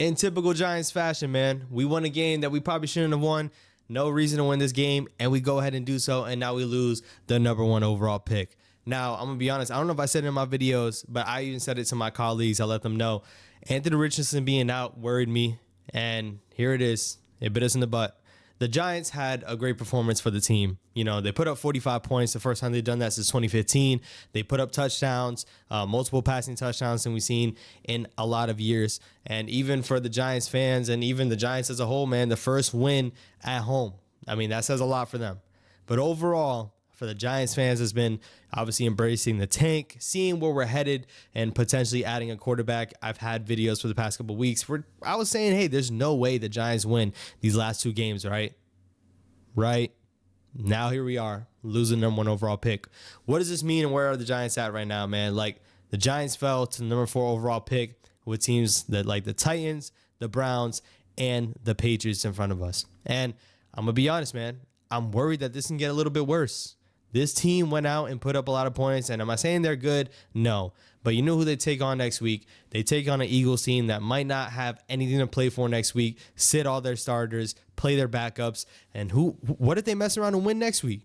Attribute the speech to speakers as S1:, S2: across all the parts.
S1: In typical Giants fashion, man, we won a game that we probably shouldn't have won. No reason to win this game, and we go ahead and do so, and now we lose the #1 overall pick. Now, I'm going to be honest. I don't know if I said it in my videos, but I even said it to my colleagues. I let them know. Anthony Richardson being out worried me, and here it is. It bit us in the butt. The Giants had a great performance for the team. You know, they put up 45 points. The first time they've done that since 2015. They put up touchdowns, multiple passing touchdowns than we've seen in a lot of years. And even for the Giants fans and even the Giants as a whole, man, the first win at home. I mean, that says a lot for them. But overall, for the Giants fans, has been obviously embracing the tank, seeing where we're headed, and potentially adding a quarterback. I've had videos for the past couple of weeks where I was saying, hey, there's no way the Giants win these last two games, right? Right. Now here we are, losing #1 overall pick. What does this mean, and where are the Giants at right now, man? Like, the Giants fell to the #4 overall pick with teams that like the Titans, the Browns, and the Patriots in front of us. And I'm going to be honest, man, I'm worried that this can get a little bit worse. This team went out and put up a lot of points. And am I saying they're good? No. But you know who they take on next week? They take on an Eagles team that might not have anything to play for next week, sit all their starters, play their backups. And what if they mess around and win next week?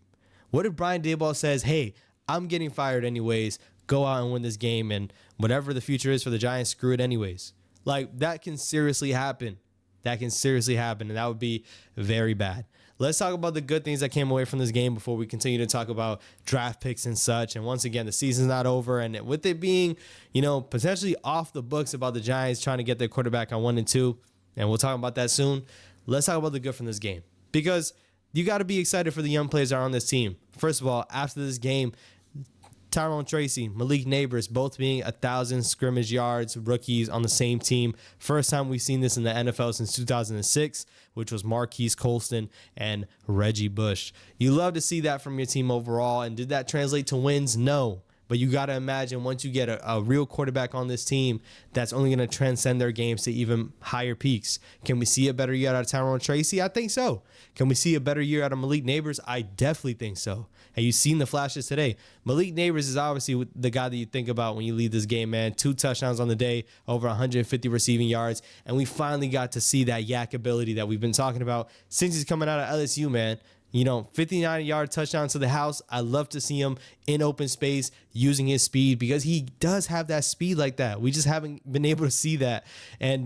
S1: What if Brian Daboll says, hey, I'm getting fired anyways, go out and win this game, and whatever the future is for the Giants, screw it anyways? Like, that can seriously happen. That can seriously happen, and that would be very bad. Let's talk about the good things that came away from this game before we continue to talk about draft picks and such. And once again, the season's not over. And with it being, potentially off the books about the Giants trying to get their quarterback on 1 and 2, and we'll talk about that soon. Let's talk about the good from this game, because you got to be excited for the young players that are on this team. First of all, after this game, Tyrone Tracy, Malik Neighbors, both being 1,000 scrimmage yards rookies on the same team. First time we've seen this in the NFL since 2006, which was Marquise Colston and Reggie Bush. You love to see that from your team overall. And did that translate to wins? No. But you got to imagine, once you get a real quarterback on this team, that's only going to transcend their games to even higher peaks. Can we see a better year out of Tyrone Tracy? I think so. Can we see a better year out of Malik Neighbors? I definitely think so. And you've seen the flashes today. Malik Neighbors is obviously the guy that you think about when you leave this game, man. 2 touchdowns on the day, over 150 receiving yards. And we finally got to see that yak ability that we've been talking about since he's coming out of LSU, man. 59-yard touchdown to the house. I love to see him in open space using his speed, because he does have that speed like that. We just haven't been able to see that. And,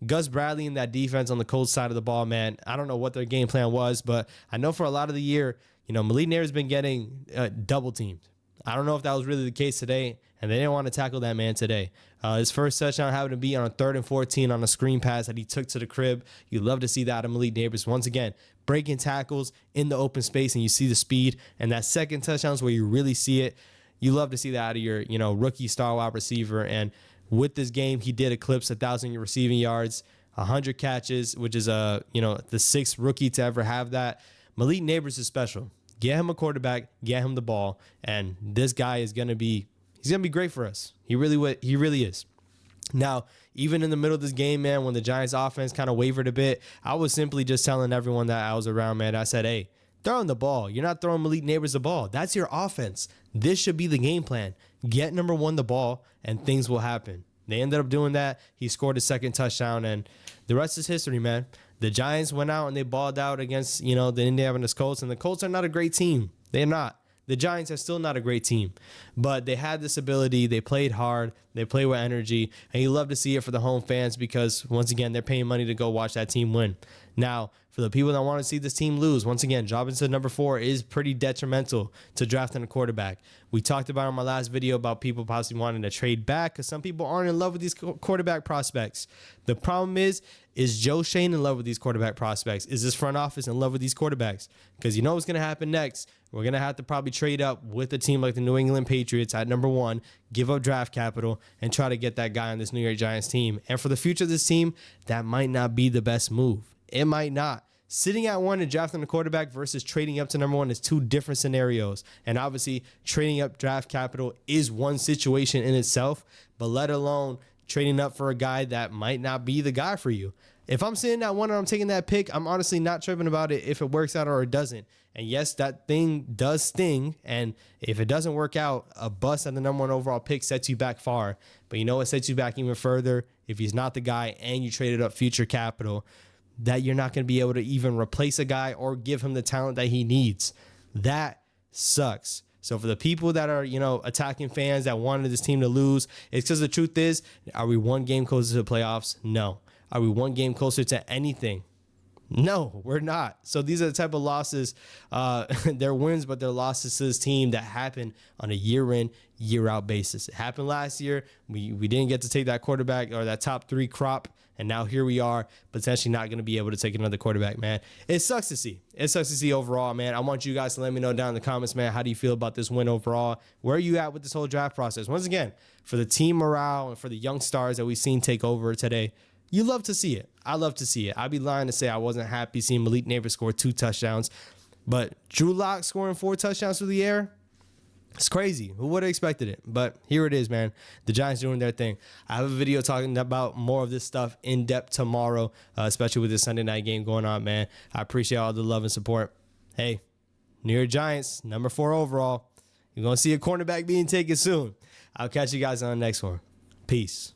S1: Gus Bradley and that defense on the Colts side of the ball, man, I don't know what their game plan was, but I know for a lot of the year, Malik Neighbors has been getting double teamed. I don't know if that was really the case today, and they didn't want to tackle that man today. His first touchdown happened to be on a 3rd and 14 on a screen pass that he took to the crib. You love to see that out of Malik Neighbors. Once again, breaking tackles in the open space, and you see the speed. And that second touchdown is where you really see it. You love to see that out of your, rookie star wide receiver. And with this game, he did eclipse 1,000 receiving yards, 100 catches, which is the 6th rookie to ever have that. Malik Neighbors is special. Get him a quarterback, get him the ball, and this guy is going to be great for us. He really is. Now, even in the middle of this game, man, when the Giants offense kind of wavered a bit, I was simply just telling everyone that I was around, man. I said, hey, throw him the ball. You're not throwing Malik Neighbors the ball. That's your offense. This should be the game plan. Get #1 the ball, and things will happen. They ended up doing that. He scored his second touchdown, and the rest is history, man. The Giants went out and they balled out against, the Indianapolis Colts, and the Colts are not a great team. They're not. The Giants are still not a great team, but they had this ability. They played hard. They play with energy, and you love to see it for the home fans, because, once again, they're paying money to go watch that team win. Now, for the people that want to see this team lose, once again, dropping to #4 is pretty detrimental to drafting a quarterback. We talked about in my last video about people possibly wanting to trade back, because some people aren't in love with these quarterback prospects. The problem is Joe Shane in love with these quarterback prospects? Is this front office in love with these quarterbacks? Because you know what's going to happen next. We're going to have to probably trade up with a team like the New England Patriots at #1, give up draft capital, and try to get that guy on this New York Giants team. And for the future of this team, that might not be the best move. It might not. Sitting at 1 and drafting a quarterback versus trading up to #1 is 2 different scenarios. And obviously, trading up draft capital is one situation in itself, but let alone trading up for a guy that might not be the guy for you. If I'm sitting at one and I'm taking that pick, I'm honestly not tripping about it if it works out or it doesn't. And yes, that thing does sting. And if it doesn't work out, a bust at the number 1 overall pick sets you back far. But you know what sets you back even further? If he's not the guy and you traded up future capital, that you're not going to be able to even replace a guy or give him the talent that he needs. That sucks. So for the people that are, attacking fans that wanted this team to lose, it's because the truth is, are we one game closer to the playoffs? No. Are we one game closer to anything? No, we're not. So these are the type of losses, they're wins, but they're losses to this team that happen on a year in, year out basis. It happened last year. We didn't get to take that quarterback or that top 3 crop. And now here we are, potentially not going to be able to take another quarterback, man. It sucks to see. It sucks to see overall, man. I want you guys to let me know down in the comments, man. How do you feel about this win overall? Where are you at with this whole draft process? Once again, for the team morale and for the young stars that we've seen take over today, you love to see it. I love to see it. I'd be lying to say I wasn't happy seeing Malik Neighbors score 2 touchdowns. But Drew Lock scoring 4 touchdowns through the air, it's crazy. Who would have expected it? But here it is, man. The Giants doing their thing. I have a video talking about more of this stuff in depth tomorrow, especially with this Sunday night game going on, man. I appreciate all the love and support. Hey, New York Giants, number 4 overall. You're going to see a cornerback being taken soon. I'll catch you guys on the next one. Peace.